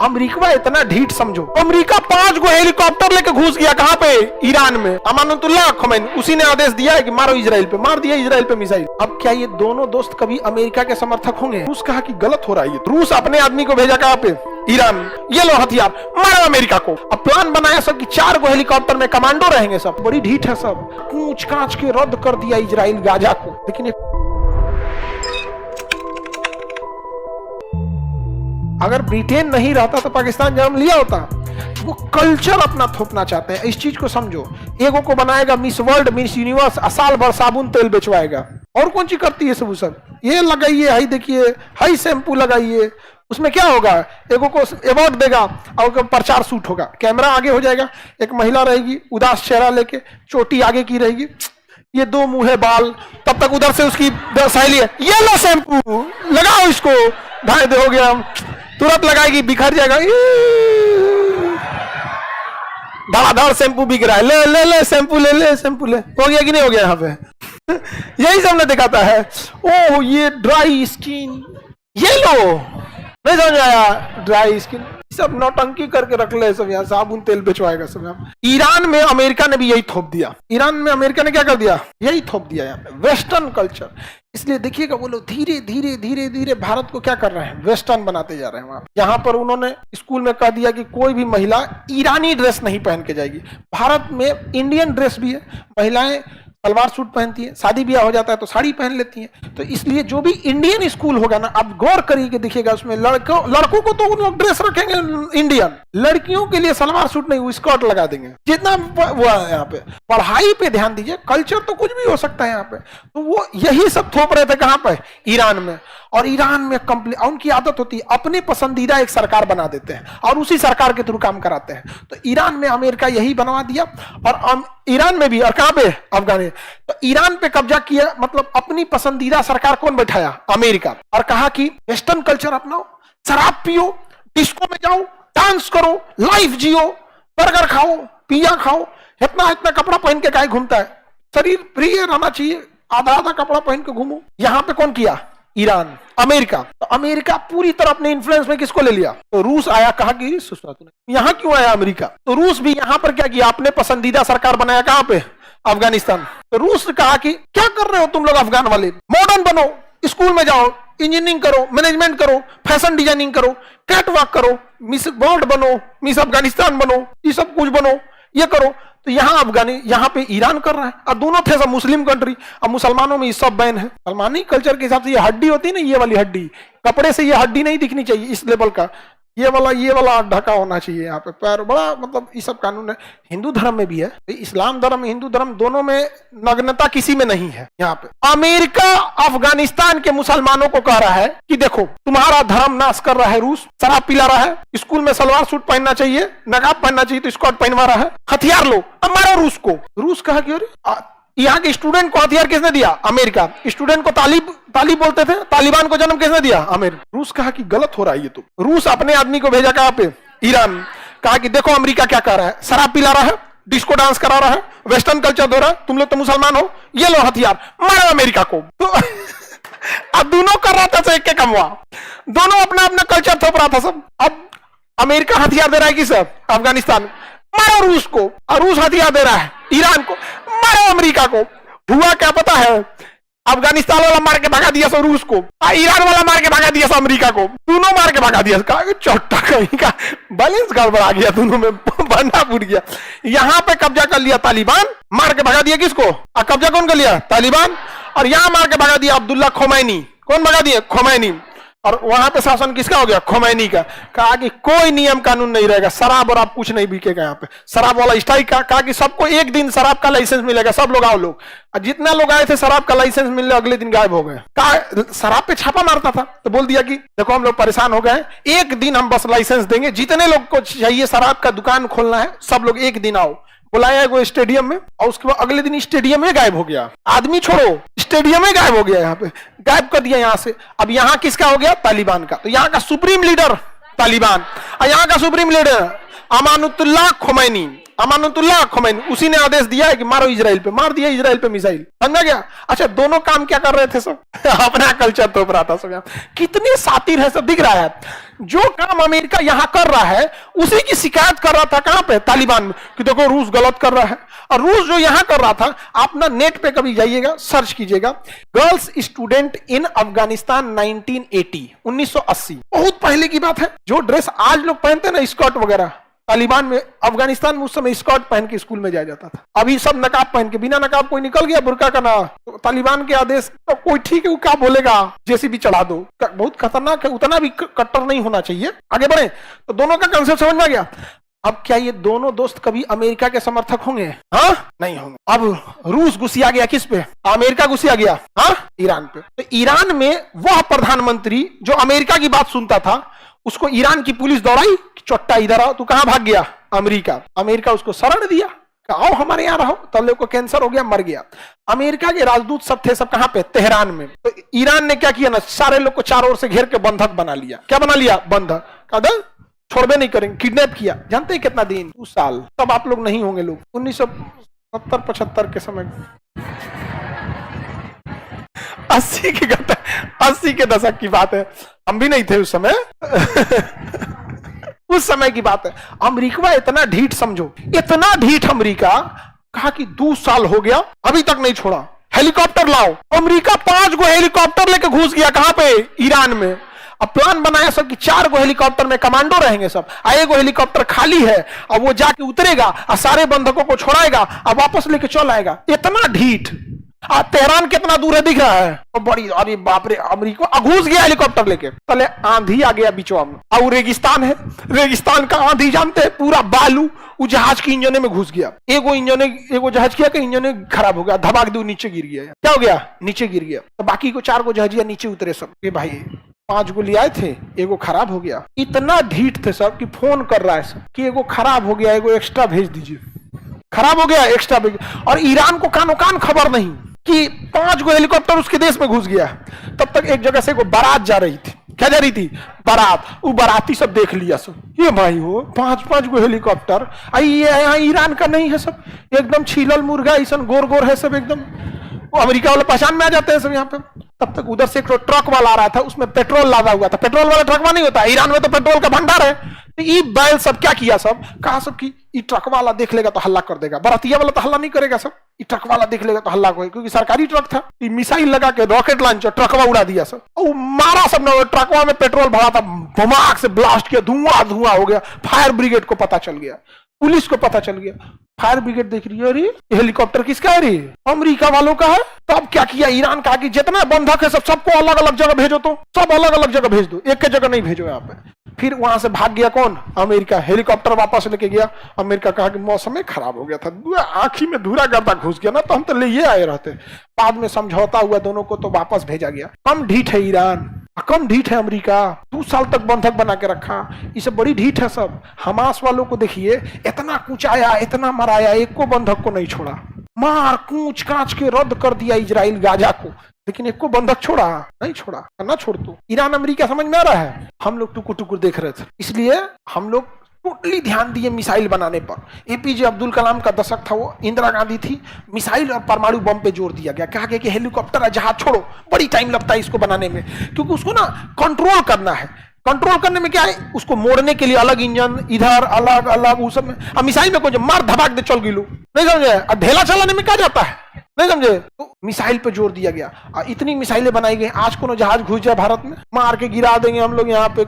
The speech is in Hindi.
अमेरिका इतना ढीठ समझो, अमेरिका 5 गो हेलीकॉप्टर लेके घुस गया कहां पे, ईरान में। अमानुल्लाह खोमैनी उसी ने आदेश दिया है कि मारो इजराइल पे, मार दिया इजराइल पे मिसाइल। अब क्या ये दोनों दोस्त कभी अमेरिका के समर्थक होंगे? रूस कहा कि गलत हो रहा है, रूस अपने आदमी को भेजा कहां पे, ईरान, ये लो हथियार, मारो अमेरिका को। अब प्लान बनाया सब कि 4 गो हेलीकॉप्टर में कमांडो रहेंगे, सब बड़ी ढीठ है, सब कूच कांच के रद्द कर दिया इजराइल गाजा को। लेकिन अगर ब्रिटेन नहीं रहता तो पाकिस्तान जन्म लिया होता। वो कल्चर अपना थोपना चाहते हैं, इस चीज को समझो। एगो को बनाएगा मिस वर्ल्ड, मिस यूनिवर्स, साल भर साबुन तेल बेचवाएगा। और कौन सी करती है सब, ये लगाइए, हाई देखिए, हाई शैम्पू लगाइए, उसमें क्या होगा, एगो को अवार्ड देगा और प्रचार शूट होगा, कैमरा आगे हो जाएगा, एक महिला रहेगी उदास चेहरा लेके, चोटी आगे की रहेगी, ये 2 मुंह बाल, तब तक उधर से उसकी सहेली है, ये लो शैम्पू लगाओ, इसको ढाई दे हो गया, तुरंत लगाएगी, बिखर जाएगा, धड़ाधड़ शैम्पू बिक रहा है, ले ले ले शैम्पू ले ले शैम्पू ले, हो गया कि नहीं हो गया यहाँ पे। यही सब ने दिखाता है। ओ ये ड्राई स्किन, ये लो, नहीं समझ आया, ड्राई स्किन, सब नौटंकी करके रख ले, सब यहाँ साबुन तेल बेचवाएगा सब यहाँ। ईरान में अमेरिका ने भी यही थोप दिया, ईरान में अमेरिका ने क्या कर दिया, यही थोप दिया यहाँ पे, वेस्टर्न कल्चर। इसलिए देखिएगा वो लोग धीरे धीरे धीरे धीरे भारत को क्या कर रहे हैं, वेस्टर्न बनाते जा रहे हैं। वहां यहाँ पर उन्होंने स्कूल में कह दिया कि कोई भी महिला ईरानी ड्रेस नहीं पहन के जाएगी। भारत में इंडियन ड्रेस भी है, महिलाएं सलवार सूट पहनती है, शादी ब्याह हो जाता है तो साड़ी पहन लेती हैं। तो इसलिए जो भी इंडियन स्कूल होगा ना, आप गौर करिए देखिएगा उसमें लड़कों को तो उन लोग ड्रेस रखेंगे इंडियन, लड़कियों के लिए सलवार सूट नहीं, वो स्कर्ट लगा देंगे। जितना वो है यहाँ पे, पढ़ाई पे ध्यान दीजिए, कल्चर तो कुछ भी हो सकता है यहाँ पे। तो वो यही सब थोप रहे थे कहाँ पे, ईरान में। और ईरान में उनकी आदत होती है अपने पसंदीदा एक सरकार बना देते हैं और उसी सरकार के थ्रू काम कराते हैं। तो ईरान में अमेरिका यही बनवा दिया, और ईरान में भी, और कहां पे, अफगानिस्तान। तो ईरान पे कब्जा किया, मतलब अपनी पसंदीदा सरकार कौन बैठाया, अमेरिका। और कहा कि वेस्टर्न कल्चर अपनाओ, शराब पियो, डिस्को में जाओ, डांस करो, लाइफ जियो, बर्गर खाओ, पिज्जा खाओ, इतना इतना कपड़ा पहन के काहे घूमता है, शरीर फ्री रहना चाहिए, आधा आधा कपड़ा पहन के घूमो। यहां पे कौन किया, ईरान, अमेरिका। तो अमेरिका पूरी तरह अपने इन्फ्लुएंस में किसको ले लिया, तो रूस आया, कहा कि यहाँ क्यों आया अमेरिका। तो रूस भी यहाँ पर क्या किया, अपने पसंदीदा सरकार बनाया, कहां पे, अफगानिस्तान। तो रूस ने कहा कि क्या कर रहे हो तुम लोग अफगान वाले, मॉडर्न बनो, स्कूल में जाओ, इंजीनियरिंग करो, मैनेजमेंट करो, फैशन डिजाइनिंग करो, कैटवॉक करो, मिस वर्ल्ड बनो, मिस अफगानिस्तान बनो, ये सब कुछ बनो, ये करो। तो यहाँ पे ईरान कर रहा है। अब दोनों थे सब मुस्लिम कंट्री, अब मुसलमानों में ये सब बैन है। सलमानी कल्चर के हिसाब से ये हड्डी होती है ना, ये वाली हड्डी, कपड़े से ये हड्डी नहीं दिखनी चाहिए, इस लेवल का ये वाला ढका होना चाहिए यहाँ पे पैर, बड़ा मतलब ये सब कानून है। हिंदू धर्म में भी है, इस्लाम धर्म हिंदू धर्म दोनों में नग्नता किसी में नहीं है। यहाँ पे अमेरिका अफगानिस्तान के मुसलमानों को कह रहा है कि देखो तुम्हारा धर्म नाश कर रहा है रूस, शराब पिला रहा है, स्कूल में सलवार सूट पहनना चाहिए, नकाब पहनना चाहिए तो स्कर्ट पहनवा रहा है, हथियार लो, अब मारो रूस को। रूस कहा कि यहाँ के स्टूडेंट को हथियार किसने दिया, अमेरिका। स्टूडेंट को तालिब बोलते थे, तालिबान को जन्म किसने दिया, अमेरिका। रूस कहा कि गलत हो रहा है ये तो। रूस अपने आदमी को भेजा कहां पे, ईरान। कहा कि देखो अमेरिका क्या कर रहा है, शराब पिला रहा है, डिस्को डांस करा रहा है, वेस्टर्न कल्चर दे रहा है, तुम लोग तो मुसलमान हो, ये लो हथियार, मारो अमेरिका को। तो अब दोनों कर रहा था, एक के कमवा, दोनों अपना अपना कल्चर थोप रहा था सब। अब अमेरिका हथियार दे रहा है किसे, अफगानिस्तान, मारो रूस को, और रूस हथियार दे रहा है ईरान को, मारो अमेरिका को। हुआ क्या पता है, अफगानिस्तान वाला मार के भगा दिया सो रूस को, ईरान वाला मार के भगा दिया सो अमेरिका को, दोनों मार के भगा दिया। चौथा कहीं का बैलेंस गड़बड़ा गया, दोनों में बंडा फूट गया। यहाँ पे कब्जा कर लिया तालिबान, मार के भगा दिया किसको, कब्जा कौन कर लिया, तालिबान। और यहाँ मार के भगा दिया अब्दुल्ला खोमैनी, कौन भगा दिया, खोमैनी। और वहां पे शासन किसका हो गया, खोमैनी का। कहा कि कोई नियम कानून नहीं रहेगा, शराब और आप कुछ नहीं बिकेगा यहाँ पे, शराब वाला स्ट्राइक का। कहा कि सबको एक दिन शराब का लाइसेंस मिलेगा, सब लोग आओ लोग। और जितना लोग आए थे शराब का लाइसेंस मिलने, अगले दिन गायब हो गए। कहा शराब पे छापा मारता था, तो बोल दिया कि देखो हम लोग परेशान हो गए, एक दिन हम बस लाइसेंस देंगे, जितने लोग को चाहिए शराब का दुकान खोलना है, सब लोग एक दिन आओ। बुलाया वो स्टेडियम में, और उसके बाद अगले दिन स्टेडियम में गायब हो गया। आदमी छोड़ो, स्टेडियम में गायब हो गया, यहाँ पे गायब कर दिया यहाँ से। अब यहाँ किसका हो गया, तालिबान का। तो यहाँ का सुप्रीम लीडर तालिबान, और यहाँ का supreme leader Amanullah Khomeini. Amanatullah Khomeini, उसी ने आदेश दिया है कि मारो इजराइल पे, मार दिया इजराइल पे मिसाइल, समझा गया। अच्छा दोनों काम क्या कर रहे थे सब अपना कल्चर तोप रहा था सब। कितने सातिर है सब, दिख रहा है। जो काम अमेरिका यहां कर रहा है उसी की शिकायत कर रहा था कहां पे, तालिबान में, कि देखो रूस गलत कर रहा है। और रूस जो यहां कर रहा था, आप ना नेट पे कभी जाइएगा, सर्च कीजिएगा, गर्ल्स स्टूडेंट इन अफगानिस्तान 1980, बहुत पहले की बात है। जो ड्रेस आज लोग पहनते हैं ना, स्कर्ट वगैरह, तालिबान में, अफगानिस्तान में उस समय स्कर्ट पहन के स्कूल में जाया जाता था। अभी सब नकाब पहन के, बिना नकाब कोई निकल गया बुर्का का ना, तो तालिबान के आदेश, तो कोई ठीक है, वो क्या बोलेगा, जैसे भी चढ़ा दो, बहुत खतरनाक है, उतना भी कट्टर नहीं होना चाहिए। आगे बढ़े तो दोनों का कंसेप्ट समझ में आ गया। अब क्या ये दोनों दोस्त कभी अमेरिका के समर्थक होंगे? हाँ, नहीं होंगे। अब रूस घुसिया गया किस पे? अमेरिका घुसिया गया, हाँ, ईरान पे। तो ईरान में वह प्रधानमंत्री जो अमेरिका की बात सुनता था, उसको ईरान की पुलिस दौड़ाई, चोट्टा इधर आओ, तू कहां भाग गया? अमेरिका। अमेरिका उसको शरण दिया, आओ हमारे यहां रहो, तब को कैंसर हो गया, मर गया। अमेरिका के राजदूत सब थे, सब कहां पे? तेहरान में। तो ईरान ने क्या किया ना, सारे लोग को चारों ओर से घेर के बंधक बना लिया। क्या बना लिया? बंधक। कदम छोड़बे नहीं करेंगे, किडनैप किया। जानते हैं कितना दिन? 2 साल। तब आप लोग नहीं होंगे, लोग 1970-75 के समय, 80 के दशक की बात है, हम भी नहीं थे उस समय उस समय की बात है। अमेरिका इतना ढीठ, समझो इतना ढीठ अमेरिका, कहा कि 2 साल हो गया अभी तक नहीं छोड़ा, हेलीकॉप्टर लाओ। अमेरिका 5 गो हेलीकॉप्टर लेके घुस गया कहां पे? ईरान में। अब प्लान बनाया सब कि 4 गो हेलीकॉप्टर में कमांडो रहेंगे सब, एगो हेलीकॉप्टर खाली है, अब वो जाके उतरेगा और सारे बंधकों को छोड़ाएगा, अब वापस लेके चल आएगा। इतना ढीठ। तेहरान कितना दूर है दिख रहा है, तो बड़ी, अरे बाप रे, अमेरिका घुस गया हेलीकॉप्टर लेके। पहले आंधी आ गया बीचों में, और रेगिस्तान है, रेगिस्तान का आंधी जानते हैं, पूरा बालू, वो जहाज की इंजन में घुस गया। एगो जहाज किया कि इंजन खराब हो गया, धबाक दो नीचे गिर गया। क्या हो गया? नीचे गिर गया। तो बाकी को 4 गो जहाजिया नीचे उतरे सब। ये भाई 5 गो ले आए थे, एगो खराब हो गया। इतना ढीठ थे सब कि फोन कर रहा है सब कि एगो खराब हो गया, एगो एक्स्ट्रा भेज दीजिए, खराब हो गया, एक्स्ट्रा भेज। और ईरान को कानो कान खबर नहीं कि 5 गो हेलीकॉप्टर उसके देश में घुस गया। तब तक एक जगह से बारात जा रही थी। क्या जा रही थी? बारात। वो बाराती सब देख लिया सब, ये भाई हो 5 गो हेलीकॉप्टर, यहाँ ईरान का नहीं है सब, एकदम छीलल मुर्गा ऐसा गोर गोर है सब एकदम। वो अमेरिका वाले पहचान में आ जाते हैं सब यहाँ पे। तब तक उधर से एक ट्रक वाला आ रहा था, उसमें पेट्रोल लादा हुआ था। पेट्रोल वाला ट्रक में नहीं होता, ईरान में तो पेट्रोल का भंडार है। तो ये बैल सब क्या किया सब, कहा सब कि ये ट्रक वाला देख लेगा तो हल्ला कर देगा, बरातिया वाला तो हल्ला नहीं करेगा सब, ये ट्रक वाला देख लेगा तो हल्ला करेगा, क्योंकि सरकारी ट्रक था। ये मिसाइल लगा के रॉकेट लॉन्चर ट्रकवा उड़ा दिया सब, और मारा सब ने। ट्रकवा में पेट्रोल भरा था, धमाक से ब्लास्ट किया, धुआं धुआं हो गया। फायर ब्रिगेड को पता चल गया, पुलिस को पता चल गया। फायर ब्रिगेड देख रही है, अरे हेलीकॉप्टर किसका है? रे अमेरिका वालों का है। तब क्या किया ईरान, कहा कि जितना बंधक है सबको अलग अलग जगह भेजो, तो सब अलग अलग जगह भेज दो, एक के जगह नहीं भेजो यहाँ पे। फिर वहां से भाग गया कौन? अमेरिका। हेलीकॉप्टर वापस लेके गया। अमेरिका कहा कि मौसम खराब हो गया था, आंखी में धूरा गर्दा घुस गया ना, तो हम तो ले ये आए रहते। बाद में समझौता हुआ दोनों को, तो वापस भेजा गया। कम ढीठ है ईरान, कम ढीठ है अमेरिका। 2 साल तक बंधक बना के रखा, ये सब बड़ी ढीठ है सब। हमास वालों को देखिए, इतना कुचाया, इतना मराया, एक को बंधक को नहीं छोड़ा, मार कूच कांच के रद्द कर दिया इजराइल गाजा को, लेकिन एक को बंधक छोड़ा नहीं, छोड़ा ना छोड़। तो ईरान अमेरिका समझ में आ रहा है। हम लोग टुकुर टुकुर देख रहे थे, इसलिए हम लोग टोटली ध्यान दिए मिसाइल बनाने पर। एपीजे अब्दुल कलाम का दशक था, वो इंदिरा गांधी थी, मिसाइल और परमाणु बम पे जोर दिया गया। कहा गया कि हेलीकॉप्टर और जहाज छोड़ो, बड़ी टाइम लगता है इसको बनाने में, क्योंकि उसको ना कंट्रोल करना है। कंट्रोल करने में क्या है, उसको मोड़ने के लिए अलग इंजन, इधर अलग अलग, उस सब में। अब मिसाइल में कोई मार धमाक दे चल गिलू, नहीं समझे। और ढेला चलाने में क्या जाता है, नहीं समझे। तो मिसाइल पे जोर दिया गया, इतनी मिसाइलें बनाई गई। आज कोनो जहाज घुस जाए भारत में, मार के गिरा देंगे हम लोग यहाँ पे।